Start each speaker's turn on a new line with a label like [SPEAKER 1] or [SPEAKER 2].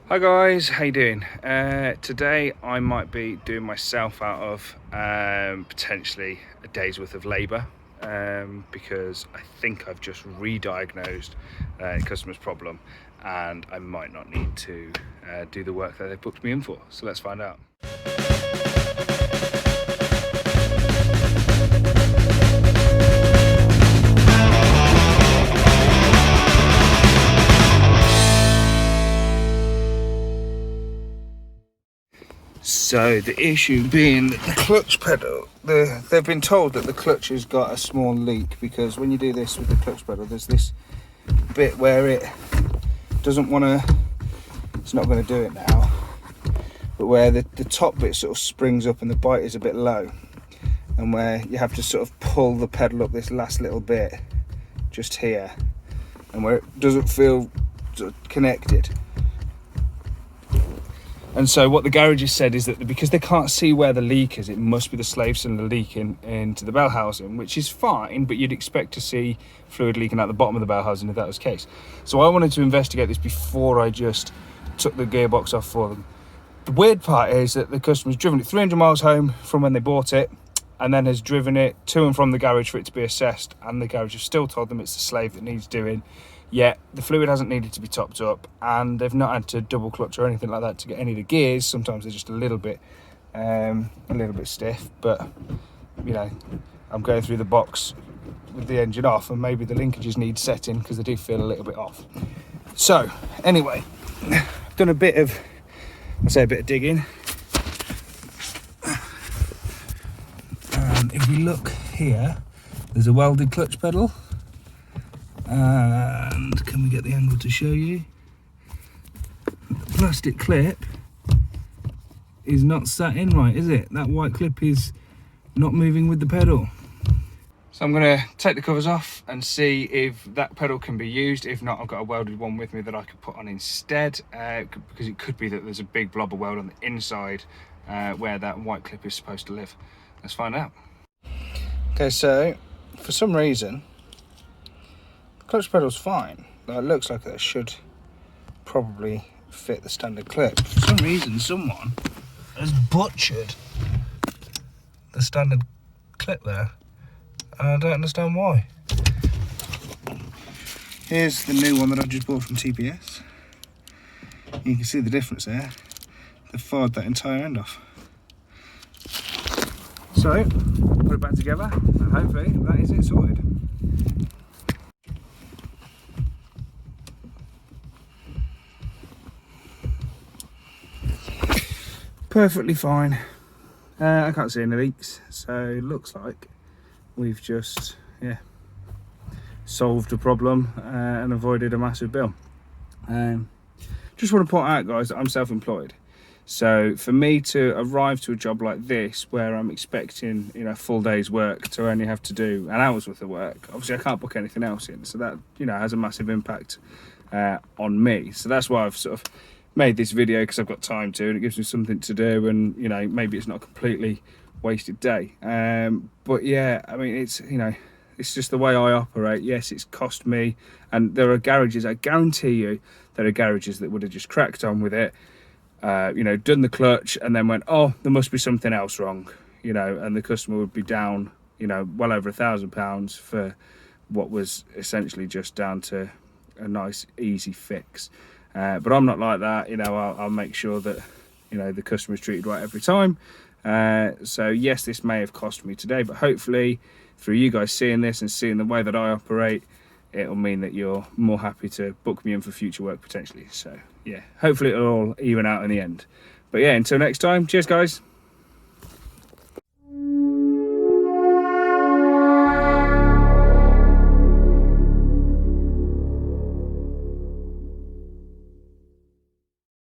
[SPEAKER 1] Hi guys, how you doing? Today I might be doing myself out of potentially a day's worth of labour because I think I've just re-diagnosed a customer's problem and I might not need to do the work that they booked me in for. So let's find out. So the issue being that the clutch pedal, they've been told that the clutch has got a small leak because when you do this with the clutch pedal, there's this bit where it doesn't want to, it's not going to do it now, but where the top bit sort of springs up and the bite is a bit low, and where you have to sort of pull the pedal up this last little bit just here, and where it doesn't feel sort of connected. And so what the garage has said is that because they can't see where the leak is, it must be the slave cylinder leaking into the bell housing, which is fine, but you'd expect to see fluid leaking out the bottom of the bell housing if that was the case. So I wanted to investigate this before I just took the gearbox off for them. The weird part is that the customer's driven it 300 miles home from when they bought it, and then has driven it to and from the garage for it to be assessed, and the garage has still told them it's the slave that needs doing. Yet the fluid hasn't needed to be topped up, and they've not had to double clutch or anything like that to get any of the gears. Sometimes they're just a little bit stiff, but you know, I'm going through the box with the engine off, and maybe the linkages need setting because they do feel a little bit off. So anyway, I've done a bit of digging, and if we look here, there's a welded clutch pedal. And can we get the angle to show you? The plastic clip is not sat in right, is it? That white clip is not moving with the pedal. So I'm going to take the covers off and see if that pedal can be used. If not, I've got a welded one with me that I could put on instead, because it could be that there's a big blob of weld on the inside where that white clip is supposed to live. Let's find out. Okay, so for some reason clutch pedal's fine. It looks like it should probably fit the standard clip. For some reason, someone has butchered the standard clip there, and I don't understand why. Here's the new one that I just bought from TPS. You can see the difference there. They've fired that entire end off. So, put it back together, and hopefully that is it sorted. Perfectly fine. I can't see any leaks, so it looks like we've just solved a problem and avoided a massive bill. Just want to point out, guys, that I'm self-employed, so for me to arrive to a job like this where I'm expecting full day's work to only have to do an hour's worth of work, obviously I can't book anything else in, so that has a massive impact on me. So that's why I've sort of made this video, because I've got time to, and it gives me something to do, and maybe it's not a completely wasted day. But yeah, I mean, it's just the way I operate. Yes, it's cost me, and there are garages, I guarantee you there are garages that would have just cracked on with it, done the clutch and then went, oh, there must be something else wrong, and the customer would be down well over £1,000 for what was essentially just down to a nice easy fix. But I'm not like that. I'll make sure that the customer is treated right every time. So yes, this may have cost me today, but hopefully through you guys seeing this and seeing the way that I operate, it'll mean that you're more happy to book me in for future work potentially. So yeah, hopefully it'll all even out in the end. But yeah, until next time, cheers guys.